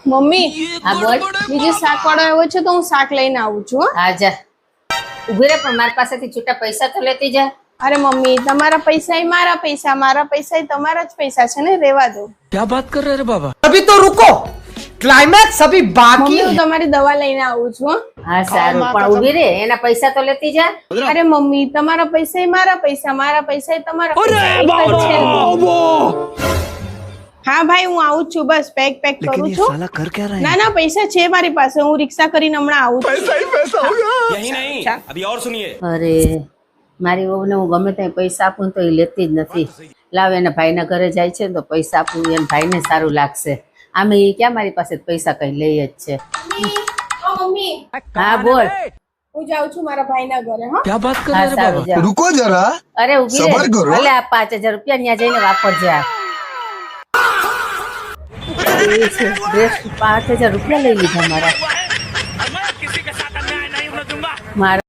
Mummy હા બોલ. બીજી શાક વાળો આવ્યો છે તો હું શાક લઈને આવું છું હો. હા જા ઉભી રે, પણ મારી પાસેથી છૂટા પૈસા તો લેતી જા. અરે મમ્મી તમારા પૈસા એ મારા પૈસા, મારા પૈસા એ તમારા જ પૈસા છે ને, રેવા દો. क्या बात कर रहे रे बाबा? अभी तो रुको, क्लाइमैक्स अभी बाकी મમ્મી હું તમારી દવા લઈને આવું છું હો. હા સારું, પણ ઉભી રે, એના પૈસા તો લેતી જા. અરે મમ્મી તમારા પૈસા એ મારા પૈસા, મારા પૈસા એ તમારા પૈસા, એક જ છે. હા ભાઈ હું આવું જ છું, બસ પેક કરું છું. साला कर क्या रहा है? ના ના પૈસા છે મારી પાસે, હું રિક્ષા કરીને હમણાં આવું છું. यही नहीं, अभी और सुनिए। અરે મારી વહુને હું ગમે ત્યાં પૈસા આપું ને તો એ લેતી જ નથી. લાવ એના ભાઈના ઘરે જાય છે ને તો પૈસા આપું, એના ભાઈને સારું લાગશે. આમે એ ક્યાં મારી પાસે પૈસા કઈ લઈ જ છે. મમ્મી હા બોલ. હું જાઉં છું મારા ભાઈના ઘરે હો. क्या बात कर હા रहे रे સારું बाबा? જા. रुको जरा અરે ઉભી સબર રે, કરો. ભલે આ 5000 રૂપિયા ત્યાં જઈને વાપરજે. આ એ છે, ડ્રેસ 5000 રૂપિયા લઈ લીધા મારા. મારા